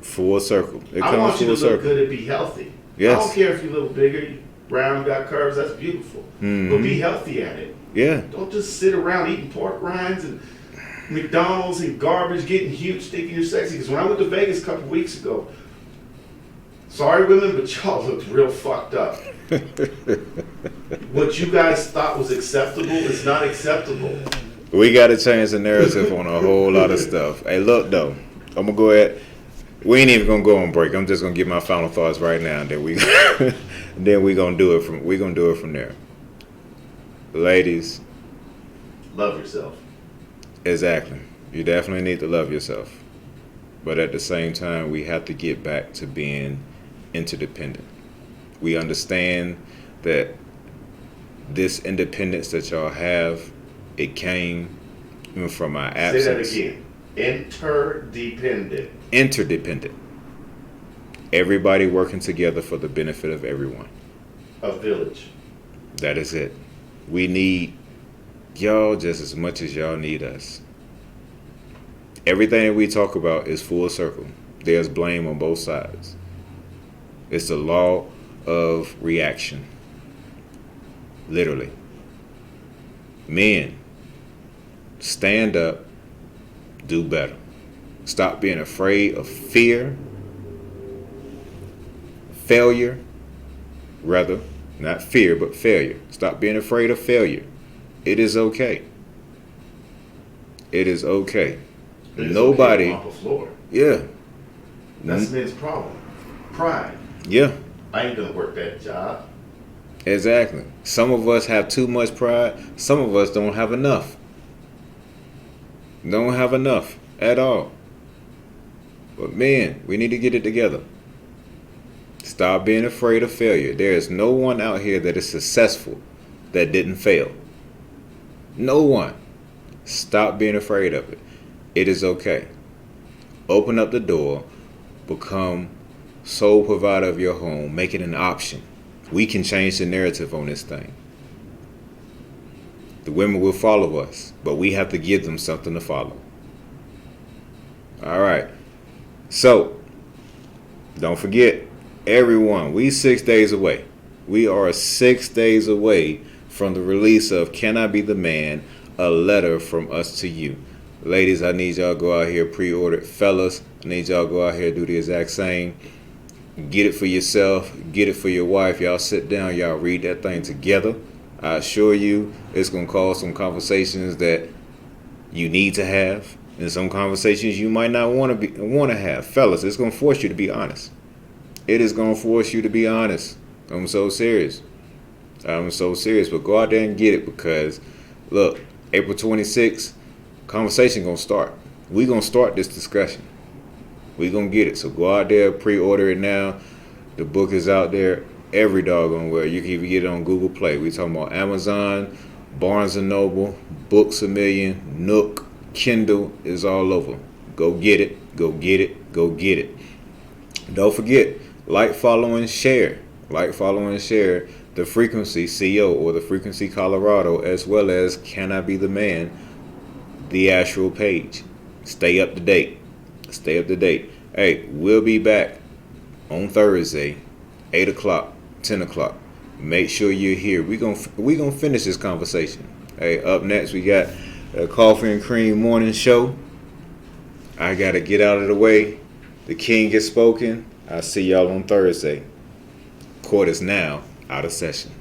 Full circle. It I comes want you to full look circle. good and be healthy. Yes. I don't care if you look bigger, you round, got curves, that's beautiful. But be healthy at it. Yeah. Don't just sit around eating pork rinds and McDonald's and garbage, getting huge, thinking you're sexy. Because when I went to Vegas a couple weeks ago, sorry women, but y'all looked real fucked up. What you guys thought was acceptable is not acceptable. We got to change the narrative on a whole lot of stuff. Hey, look though, I'm gonna go ahead. We ain't even gonna go on break. I'm just gonna give my final thoughts right now, and then we gonna do it from there. Ladies, Love yourself. exactly. You definitely need to love yourself, but at the same time, we have to get back to being interdependent. We understand that this independence that y'all have, it came from our absence. Say that again. Interdependent. Interdependent. Everybody working together for the benefit of everyone. A village. That is it. We need y'all just as much as y'all need us. Everything that we talk about is full circle. There's blame on both sides. It's the law of reaction. Literally. Men, stand up, do better. Stop being afraid of failure, rather, not fear, but failure. Stop being afraid of failure. It is okay. It is okay. It's Nobody. okay to mop a floor. Yeah. That's men's problem. Pride. Yeah. I ain't gonna work that job. Exactly. Some of us have too much pride. Some of us don't have enough. Don't have enough at all. But man, we need to get it together. Stop being afraid of failure. There is no one out here that is successful that didn't fail. No one. Stop being afraid of it. It is okay. Open up the door. Become sole provider of your home. Make it an option. We can change the narrative on this thing. The women will follow us, but we have to give them something to follow. All right. So, don't forget, everyone, we 6 days away. We are 6 days away from the release of Can I Be the Man? A letter from us to you. Ladies, I need y'all to go out here pre-order it. Fellas, I need y'all to go out here and do the exact same. Get it for yourself. Get it for your wife. Y'all sit down. Y'all read that thing together. I assure you, it's going to cause some conversations that you need to have, and some conversations you might not want to have. Fellas, it's going to force you to be honest. It is going to force you to be honest. I'm so serious. But go out there and get it, because, look, April 26th, conversation going to start. We going to start this discussion. We going to get it. So go out there, pre-order it now. The book is out there every doggone where. You can even get it on Google Play. We talking about Amazon, Barnes & Noble, Books A Million, Nook, Kindle is all over. Go get it. Go get it. Go get it. Don't forget, like, follow, and share. Like, follow, and share the Frequency CO or the Frequency Colorado, as well as Can I Be the Man, the actual page. Stay up to date. Stay up to date. Hey, we'll be back on Thursday, 8 o'clock, 10 o'clock. Make sure you're here. We gonna finish this conversation. Hey, up next we got a Coffee and Cream morning show. I gotta get out of the way. The king has spoken. I'll see y'all on Thursday. Court is now out of session.